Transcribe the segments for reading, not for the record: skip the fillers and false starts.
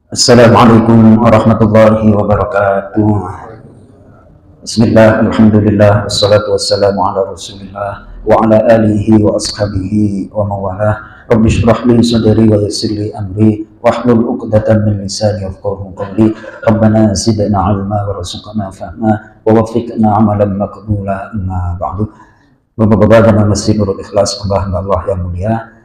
Assalamualaikum warahmatullahi wabarakatuh. Bismillah, alhamdulillah, wassalatu wassalamu ala rasulillah wa ala alihi wa ashabihi wa mawalah. Rabbi shrah li sadri wa yassir li amri wahlul 'uqdatam min lisani yafqahu qawli. Rabbana zidna 'ilma warzuqna fahma wa waffiqna 'amalan maqbula. Amma ba'du. Bapak-bapak dan Masjid Nurul Ikhlas, Allah yang mulia,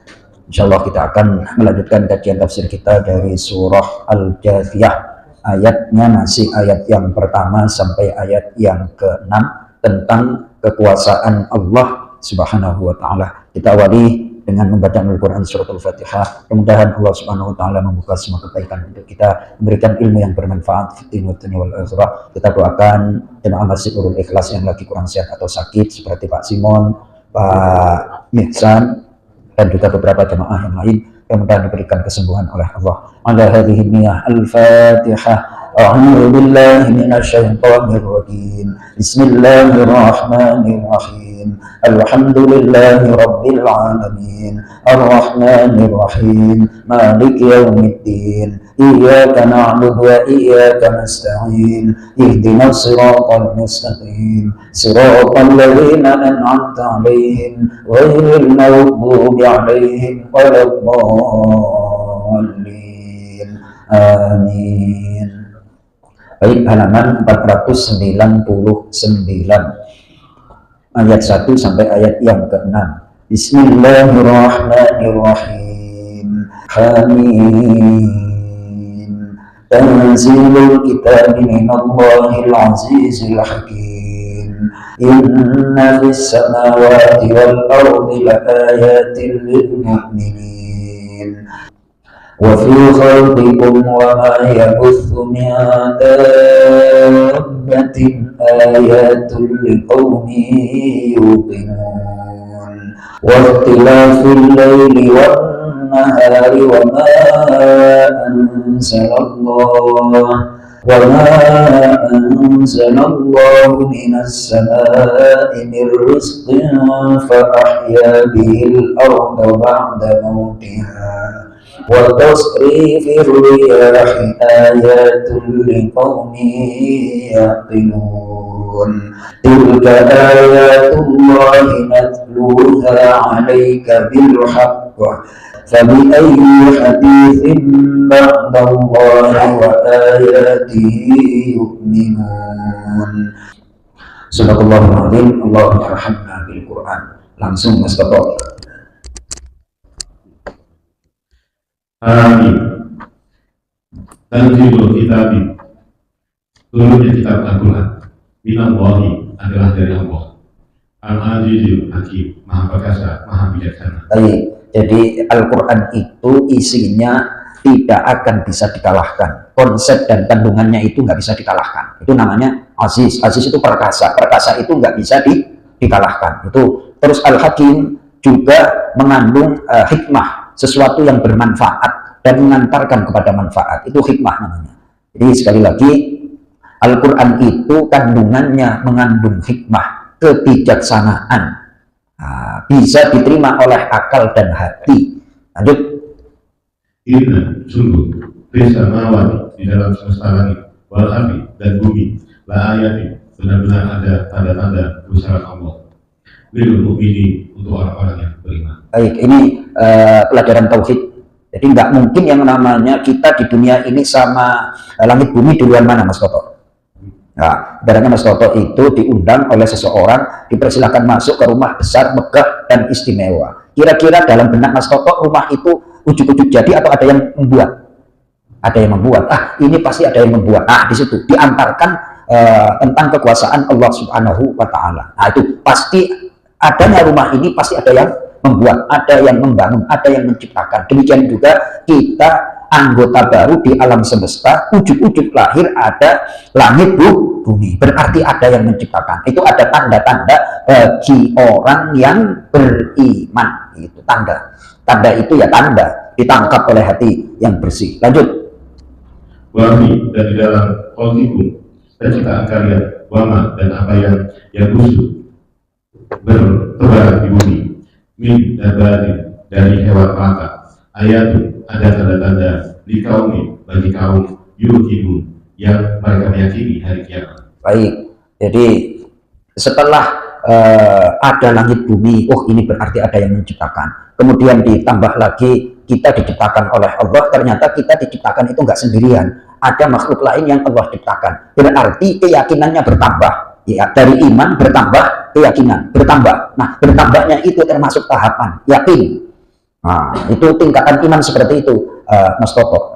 insyaallah kita akan melanjutkan kajian tafsir kita dari surah Al-Jathiyah. Ayatnya masih ayat yang pertama sampai ayat yang ke-6 tentang kekuasaan Allah Subhanahu wa taala. Kita awali dengan membaca Al-Qur'an surat Al-Fatihah. Mudah-mudahan Allah Subhanahu wa taala membuka semua kebaikan untuk kita, memberikan ilmu yang bermanfaat fi dunya wal akhirah. Kita doakan jemaah Masjid Nurul Ikhlas yang lagi kurang sehat atau sakit seperti Pak Simon, Pak Mihsan, dan juga beberapa jemaah yang lain yang mudah diberikan kesembuhan oleh Allah. Ala hadhihi niyah al-Fatihah. A'udzu billahi minasyaitonir rajim. Bismillahirrahmanirrahim. Alhamdulillahi rabbil alamin. Arrahmanir rahim. Maliki yaumiddin. Iyyaka na'budu wa iyyaka nasta'in. Ihdinas siratal mustaqim. Siratal ladzina an'amta 'alaihim ghairil maghdubi 'alaihim waladdallin. Amin. Baik, halaman 499 ayat 1 sampai ayat yang ke-6. Bismillahirrahmanirrahim. Hamim. Tanzilul kitabi minallahil azizil hakim. Inna fis samawati wal ardi laayatin lil mu'minin. وفي خلقكم وما يبث من دابة آيات لقوم يوقنون واختلاف الليل والنهار وما أنزل الله من السماء من رزق فأحيا به الأرض بعد موتها وتصريف الرياح آيات لقوم يعقلون تلك آيات الله نتلوها عليك بالحق فبأي حديث بعد الله وآياته يؤمنون. Subhanallahul azim. Allahumma arhamna bil Qur'an. Langsung Mas Toto. Amin. Tanzilul kitabi, turunnya kitab Al-Quran, minallahi, adalah dari Allah. Al-Azizul Hakim, Maha Perkasa, Maha Bijaksana. Baik, jadi Al-Quran itu isinya tidak akan bisa dikalahkan. Konsep dan kandungannya itu nggak bisa dikalahkan. Itu namanya Aziz. Aziz itu perkasa. Perkasa itu nggak bisa dikalahkan. Itu terus Al-Hakim juga mengandung hikmah, sesuatu yang bermanfaat dan mengantarkan kepada manfaat. Itu hikmah namanya. Jadi sekali lagi, Al-Quran itu kandungannya mengandung hikmah, kebijaksanaan, bisa diterima oleh akal dan hati. Lanjut. Inna, sungguh, bisa mawati di dalam semesta langit, wal ardi dan bumi, la ayatin, benar-benar ada tanda-tanda kebesaran Allah. Lil mu'minin, untuk orang-orang yang beriman. Baik, ini pelajaran tauhid. Jadi nggak mungkin yang namanya kita di dunia ini sama langit bumi duluan mana, Mas Toto? Nah, ibaratnya Mas Toto itu diundang oleh seseorang, dipersilahkan masuk ke rumah besar, megah dan istimewa. Kira-kira dalam benak Mas Toto, rumah itu ujuk-ujuk jadi atau ada yang membuat? Ada yang membuat. Ini pasti ada yang membuat. Di situ diantarkan tentang kekuasaan Allah Subhanahu wa taala. Nah, itu pasti adanya rumah ini, pasti ada yang membuat, ada yang membangun, ada yang menciptakan. Demikian juga kita anggota baru di alam semesta, ujuk-ujuk lahir ada langit bumi. Berarti ada yang menciptakan. Itu ada tanda-tanda bagi orang yang beriman. Itu tanda. Tanda itu ya tanda, ditangkap oleh hati yang bersih. Lanjut. Wami, dan di dalam qalbikum, dan ciptaan kalian, wama, dan apa yang busuk bertebaran di bumi, min dan dari hewan melata, ayat ada tanda-tanda di kaum bagi kaum yuqinun yang mereka meyakini hari kiamat. Baik, jadi setelah ada langit bumi, oh ini berarti ada yang menciptakan. Kemudian ditambah lagi kita diciptakan oleh Allah, ternyata kita diciptakan itu nggak sendirian, ada makhluk lain yang Allah ciptakan. Berarti keyakinannya bertambah, ya, dari iman bertambah, keyakinan bertambah. Nah, bertambahnya itu termasuk tahapan yakin. Nah, itu tingkatan iman seperti itu, Mas Toto.